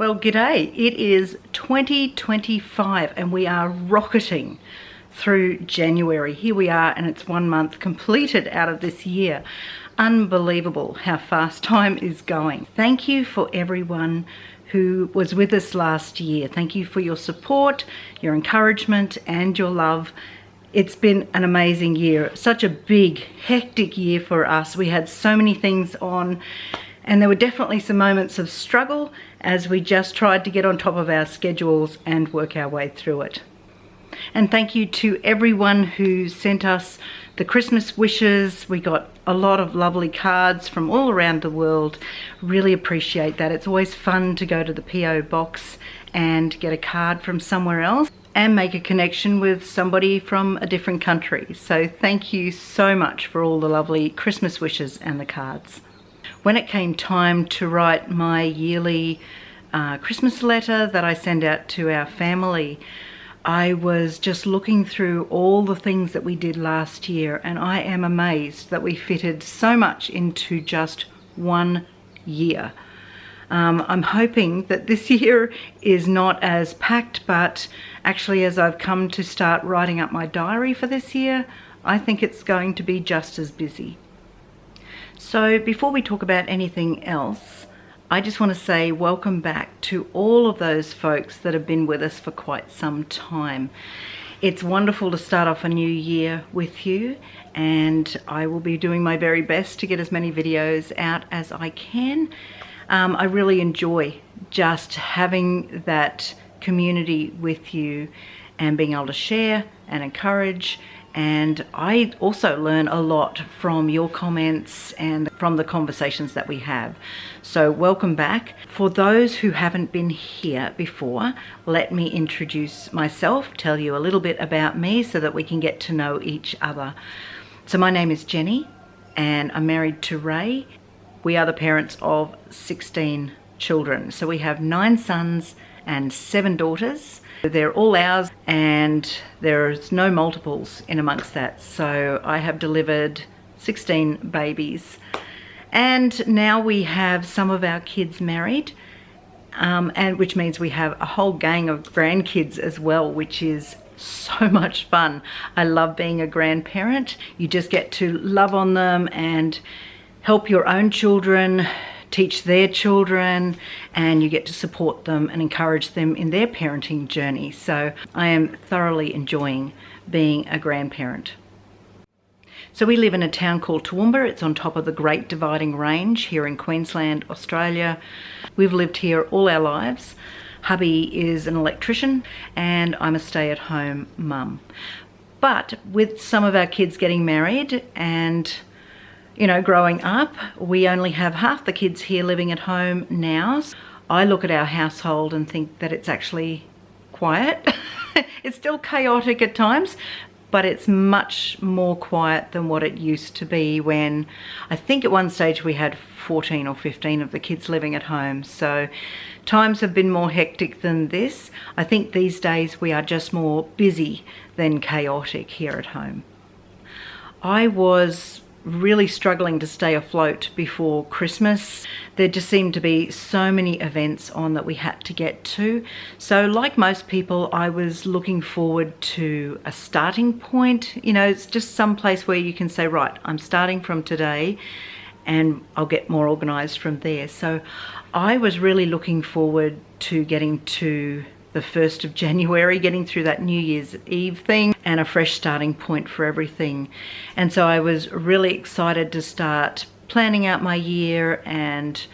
Well, g'day. It is 2025 and we are rocketing through January. Here we are, and it's 1 month completed out of this year. Unbelievable how fast time is going. Thank you for everyone who was with us last year. Thank you for your support, your encouragement and your love. It's been an amazing year. Such a big, hectic year for us. We had so many things on, and there were definitely some moments of struggle as we just tried to get on top of our schedules and work our way through it. And thank you to everyone who sent us the Christmas wishes. We got a lot of lovely cards from all around the world. Really appreciate that. It's always fun to go to the PO box and get a card from somewhere else and make a connection with somebody from a different country. So thank you so much for all the lovely Christmas wishes and the cards. When it came time to write my yearly Christmas letter that I send out to our family, I was just looking through all the things that we did last year, and I am amazed that we fitted so much into just 1 year. I'm hoping that this year is not as packed, but actually as I've come to start writing up my diary for this year, I think it's going to be just as busy. So before we talk about anything else, I just want to say welcome back to all of those folks that have been with us for quite some time. It's wonderful to start off a new year with you, and I will be doing my very best to get as many videos out as I can. I really enjoy just having that community with you and being able to share and encourage. And I also learn a lot from your comments and from the conversations that we have. So welcome back. For those who haven't been here before, let me introduce myself, tell you a little bit about me so that we can get to know each other. So my name is Jeni and I'm married to Ray. We are the parents of 16 children. So we have 9 sons and 7 daughters. They're all ours, and there's no multiples in amongst that. So I have delivered 16 babies, and now we have some of our kids married, and which means we have a whole gang of grandkids as well, which is so much fun. I love being a grandparent. You just get to love on them and help your own children, teach their children, and you get to support them and encourage them in their parenting journey. So I am thoroughly enjoying being a grandparent. So we live in a town called Toowoomba. It's on top of the Great Dividing Range here in Queensland, Australia. We've lived here all our lives. Hubby is an electrician and I'm a stay-at-home mum. But with some of our kids getting married and growing up, we only have half the kids here living at home now. I look at our household and think that it's actually quiet. It's still chaotic at times, but it's much more quiet than what it used to be when I think at one stage we had 14 or 15 of the kids living at home. So times have been more hectic than this. I think these days we are just more busy than chaotic here at home. I was really struggling to stay afloat before Christmas. There just seemed to be so many events on that we had to get to. So like most people, I was looking forward to a starting point. It's just some place where you can say, right, I'm starting from today and I'll get more organized from there. So I was really looking forward to getting to the 1st of January, getting through that New Year's Eve thing and a fresh starting point for everything. And so I was really excited to start planning out my year and,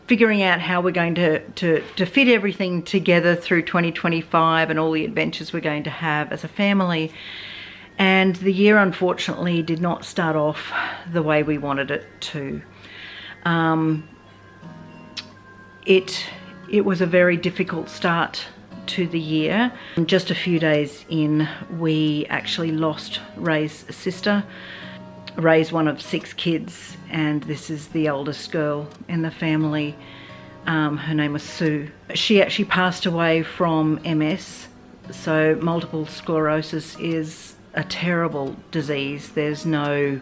figuring out how we're going to fit everything together through 2025 and all the adventures we're going to have as a family. And the year unfortunately did not start off the way we wanted it to. It was a very difficult start to the year. Just a few days in, we actually lost Ray's sister. Ray's one of 6 kids, and this is the eldest girl in the family. Her name was Sue. She actually passed away from MS. So multiple sclerosis is a terrible disease. There's no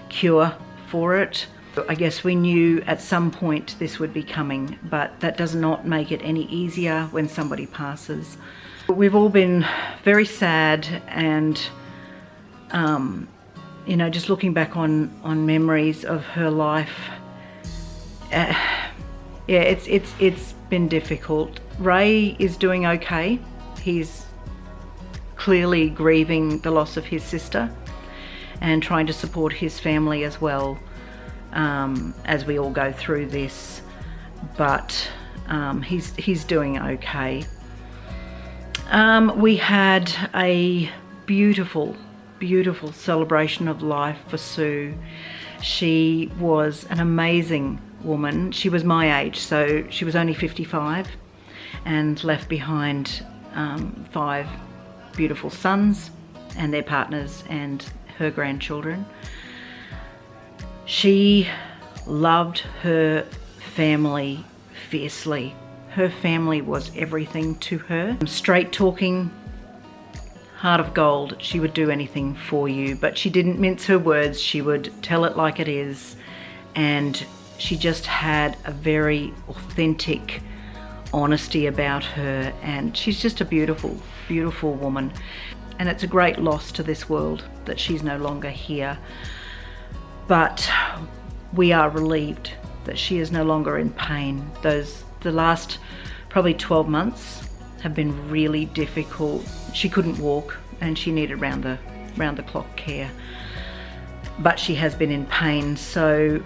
cure for it. I guess we knew at some point this would be coming, but that does not make it any easier when somebody passes. We've all been very sad, and you know, just looking back on memories of her life, yeah, it's been difficult. Ray is doing okay. He's clearly grieving the loss of his sister and trying to support his family as well, as we all go through this, but he's doing okay. We had a beautiful celebration of life for Sue. She was an amazing woman. She was my age, so she was only 55 and left behind 5 beautiful sons and their partners and her grandchildren. She loved her family fiercely. Her family was everything to her. Straight talking, heart of gold. She would do anything for you, but she didn't mince her words. She would tell it like it is, and she just had a very authentic honesty about her, and she's just a beautiful woman. And it's a great loss to this world that she's no longer here, but we are relieved that she is no longer in pain. The last probably 12 months have been really difficult. She couldn't walk and she needed round the clock care, but she has been in pain. So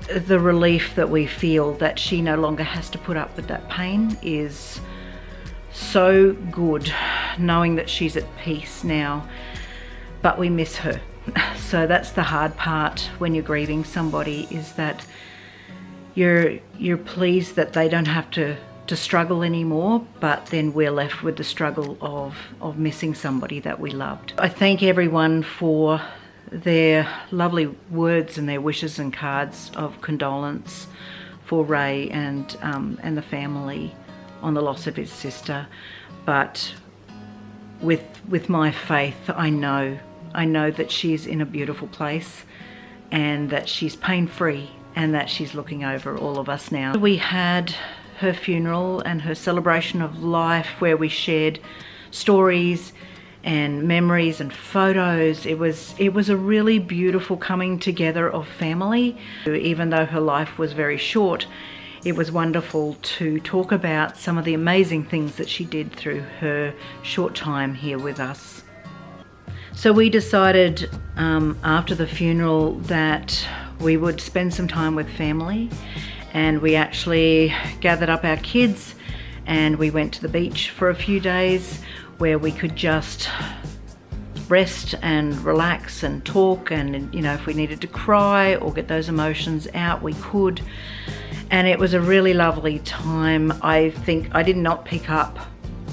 the relief that we feel that she no longer has to put up with that pain is so good, knowing that she's at peace now. But we miss her. So that's the hard part when you're grieving somebody, is that you're pleased that they don't have to struggle anymore, but then we're left with the struggle of missing somebody that we loved. I thank everyone for their lovely words and their wishes and cards of condolence for Ray and the family on the loss of his sister. But with my faith, I know that she's in a beautiful place and that she's pain-free and that she's looking over all of us now. We had her funeral and her celebration of life, where we shared stories and memories and photos. It was a really beautiful coming together of family. Even though her life was very short, it was wonderful to talk about some of the amazing things that she did through her short time here with us. So we decided after the funeral that we would spend some time with family, and we actually gathered up our kids and we went to the beach for a few days where we could just rest and relax and talk, and you know, if we needed to cry or get those emotions out, we could. And it was a really lovely time. I think I did not pick up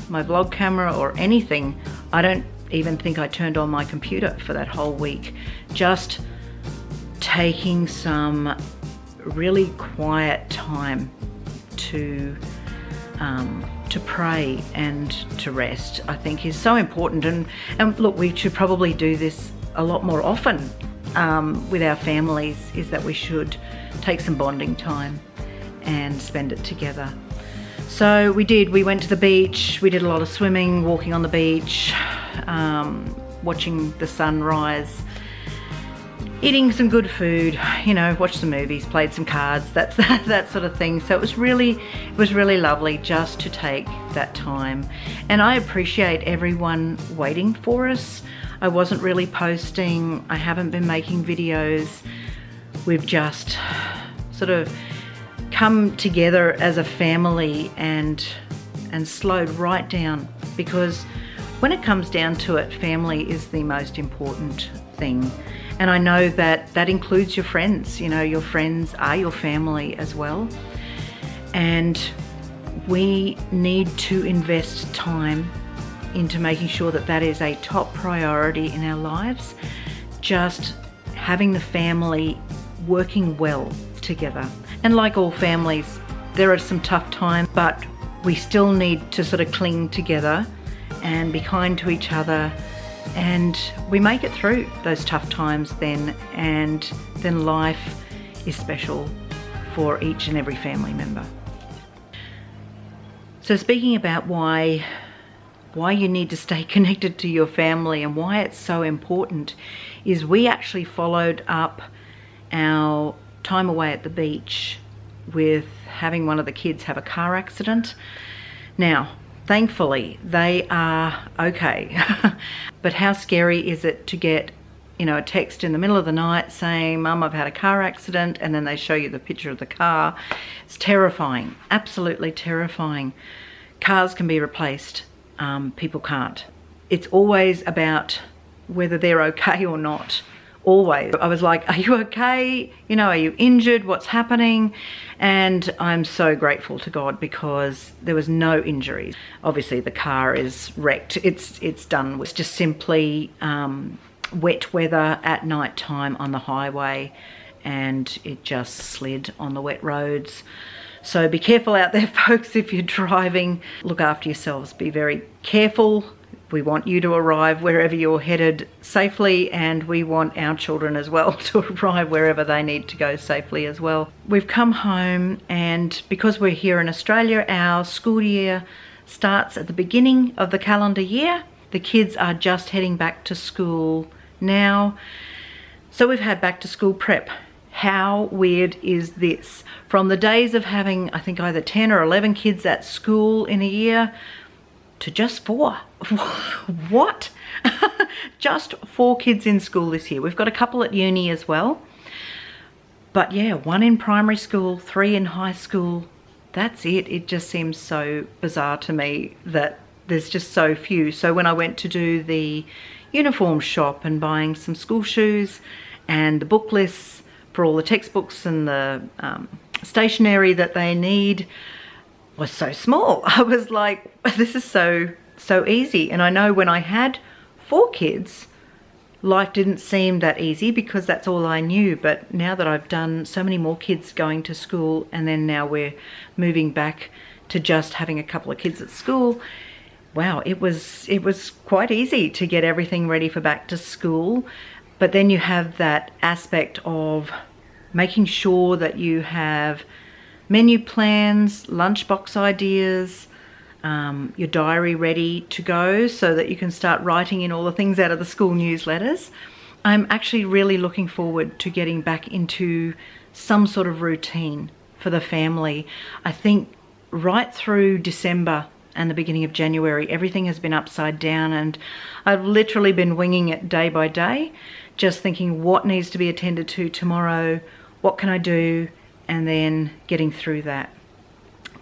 my vlog camera or anything. I don't even think I turned on my computer for that whole week. Just taking some really quiet time to pray and to rest, I think is so important. And look, we should probably do this a lot more often with our families, is that we should take some bonding time and spend it together. So we did. We went to the beach, we did a lot of swimming, walking on the beach, watching the sunrise, eating some good food, you know, watched some movies, played some cards, that sort of thing. So it was really lovely just to take that time. And I appreciate everyone waiting for us. I wasn't really posting, I haven't been making videos. We've just sort of come together as a family and slowed right down, because when it comes down to it, family is the most important thing. And I know that that includes your friends. You know, your friends are your family as well. And we need to invest time into making sure that that is a top priority in our lives. Just having the family working well together. And like all families, there are some tough times, but we still need to sort of cling together and be kind to each other. And we make it through those tough times then, and then life is special for each and every family member. So speaking about why you need to stay connected to your family and why it's so important, is we actually followed up our time away at the beach with having one of the kids have a car accident. Now, thankfully, they are okay. But how scary is it to get, you know, a text in the middle of the night saying, "Mum, I've had a car accident," and then they show you the picture of the car. It's terrifying, absolutely terrifying. Cars can be replaced, people can't. It's always about whether they're okay or not. Always. I was like, "Are you okay? You know, are you injured? What's happening?" And I'm so grateful to God because there was no injuries. Obviously the car is wrecked. It's done. It's just simply wet weather at night time on the highway, and it just slid on the wet roads. So be careful out there, folks, if you're driving. Look after yourselves. Be very careful. We want you to arrive wherever you're headed safely, and we want our children as well to arrive wherever they need to go safely as well. We've come home, and because we're here in Australia, our school year starts at the beginning of the calendar year. The kids are just heading back to school now. So we've had back to school prep. How weird is this? From the days of having, I think, either 10 or 11 kids at school in a year, to just 4. What? Just 4 kids in school this year. We've got a couple at uni as well. But yeah, 1 in primary school, 3 in high school. That's it. It just seems so bizarre to me that there's just so few. So when I went to do the uniform shop and buying some school shoes and the book lists for all the textbooks and the stationery that they need, was so small. I was like, this is so easy. And I know when I had 4 kids, life didn't seem that easy because that's all I knew. But now that I've done so many more kids going to school, and then now we're moving back to just having a couple of kids at school, wow, it was quite easy to get everything ready for back to school. But then you have that aspect of making sure that you have menu plans, lunchbox ideas, your diary ready to go so that you can start writing in all the things out of the school newsletters. I'm actually really looking forward to getting back into some sort of routine for the family. I think right through December and the beginning of January, everything has been upside down, and I've literally been winging it day by day, just thinking what needs to be attended to tomorrow, what can I do, and then getting through that.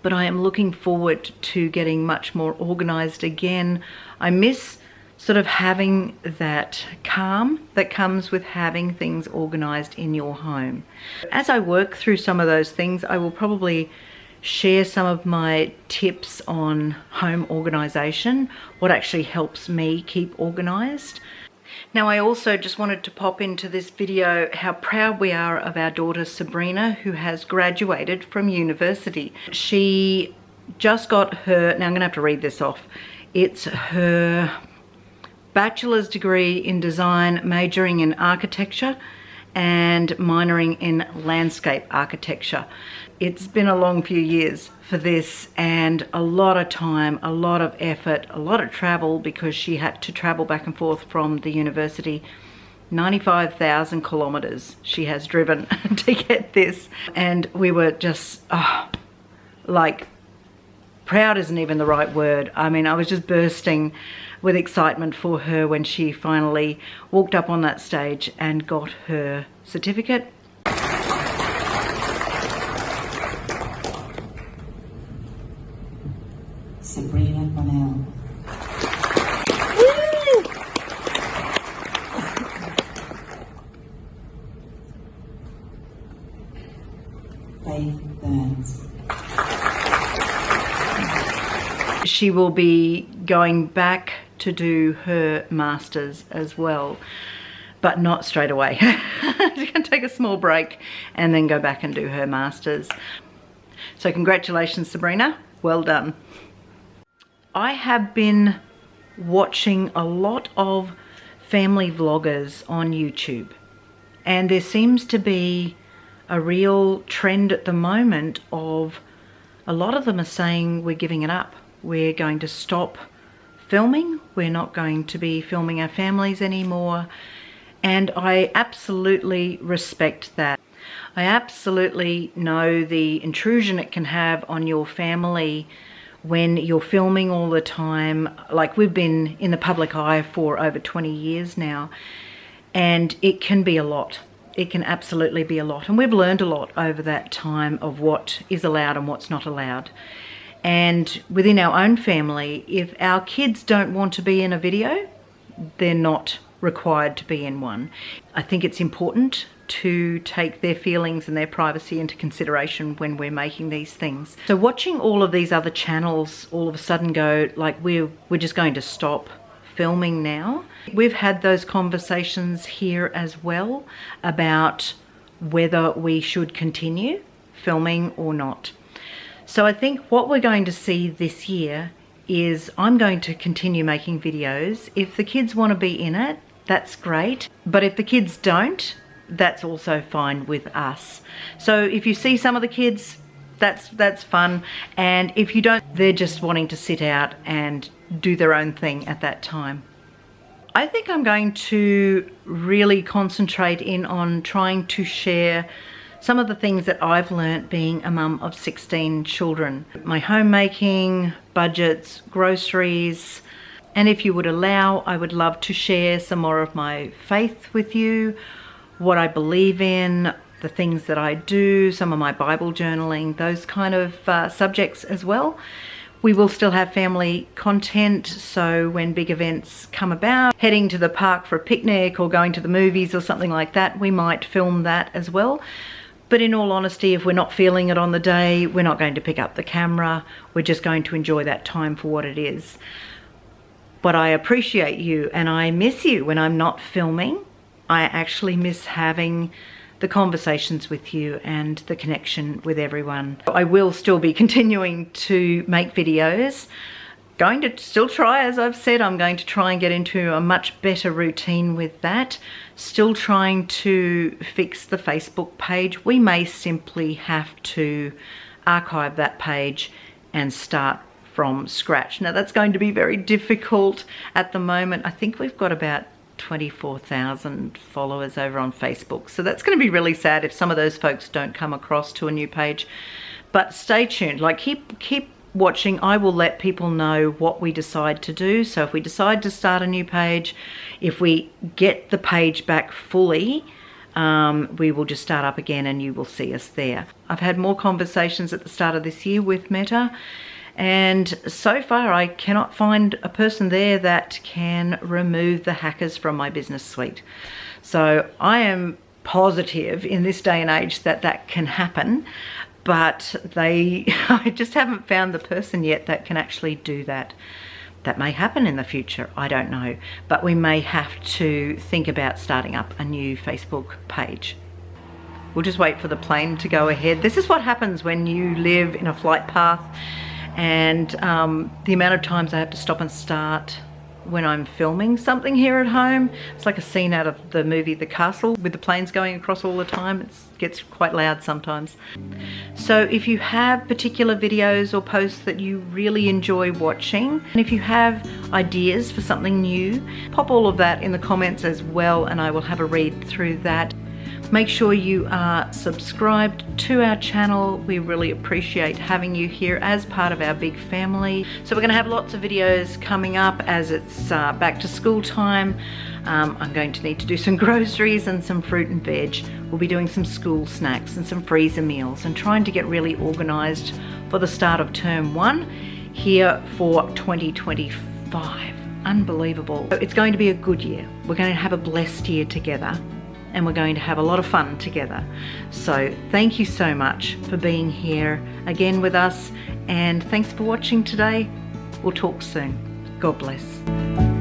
But I am looking forward to getting much more organized again. I miss sort of having that calm that comes with having things organized in your home. As I work through some of those things, I will probably share some of my tips on home organization, what actually helps me keep organized. Now, I also just wanted to pop into this video how proud we are of our daughter Sabrina, who has graduated from university. She just got her, now I'm gonna have to read this off, it's her bachelor's degree in design, majoring in architecture and minoring in landscape architecture. It's been a long few years for this, and a lot of time, a lot of effort, a lot of travel, because she had to travel back and forth from the university. 95,000 kilometers she has driven to get this, and we were just like, proud isn't even the right word. I mean, I was just bursting with excitement for her when she finally walked up on that stage and got her certificate. Sabrina Bonell. Faith Burns. She will be going back to do her masters as well, but not straight away. She's going to take a small break and then go back and do her masters. So congratulations, Sabrina. Well done. I have been watching a lot of family vloggers on YouTube, and there seems to be a real trend at the moment of a lot of them are saying we're giving it up. We're going to stop filming. We're not going to be filming our families anymore. And I absolutely respect that. I absolutely know the intrusion it can have on your family when you're filming all the time. Like, we've been in the public eye for over 20 years now, and it can be a lot. It can absolutely be a lot. And we've learned a lot over that time of what is allowed and what's not allowed. And within our own family, if our kids don't want to be in a video, they're not required to be in one. I think it's important to take their feelings and their privacy into consideration when we're making these things. So watching all of these other channels all of a sudden go like we're just going to stop filming now. We've had those conversations here as well about whether we should continue filming or not. So I think what we're going to see this year is I'm going to continue making videos. If the kids want to be in it, that's great. But if the kids don't, that's also fine with us. So if you see some of the kids, that's fun. And if you don't, they're just wanting to sit out and do their own thing at that time. I think I'm going to really concentrate in on trying to share some of the things that I've learnt being a mum of 16 children. My homemaking, budgets, groceries, and if you would allow, I would love to share some more of my faith with you, what I believe in, the things that I do, some of my Bible journaling, those kind of subjects as well. We will still have family content, so when big events come about, heading to the park for a picnic or going to the movies or something like that, we might film that as well. But in all honesty, if we're not feeling it on the day, we're not going to pick up the camera. We're just going to enjoy that time for what it is. But I appreciate you and I miss you when I'm not filming. I actually miss having the conversations with you and the connection with everyone. I will still be continuing to make videos. Going to still try, as I've said, I'm going to try and get into a much better routine with that. Still trying to fix the Facebook page. We may simply have to archive that page and start from scratch. Now that's going to be very difficult at the moment. I think we've got about 24,000 followers over on Facebook. So that's going to be really sad if some of those folks don't come across to a new page. But stay tuned, like keep watching. I will let people know what we decide to do. So if we decide to start a new page, if we get the page back fully, we will just start up again and you will see us there. I've had more conversations at the start of this year with Meta, and so far I cannot find a person there that can remove the hackers from my business suite. So I am positive in this day and age that that can happen, but I just haven't found the person yet that can actually do that. That may happen in the future, I don't know, but we may have to think about starting up a new Facebook page. We'll just wait for the plane to go ahead. This is what happens when you live in a flight path, and the amount of times I have to stop and start when I'm filming something here at home. It's like a scene out of the movie The Castle with the planes going across all the time. It gets quite loud sometimes. So if you have particular videos or posts that you really enjoy watching, and if you have ideas for something new, pop all of that in the comments as well and I will have a read through that. Make sure you are subscribed to our channel. We really appreciate having you here as part of our big family. So we're going to have lots of videos coming up as it's back to school time. I'm going to need to do some groceries and some fruit and veg. We'll be doing some school snacks and some freezer meals and trying to get really organised for the start of term 1 here for 2025. Unbelievable. It's going to be a good year. We're going to have a blessed year together, and we're going to have a lot of fun together. So thank you so much for being here again with us, and thanks for watching today. We'll talk soon. God bless.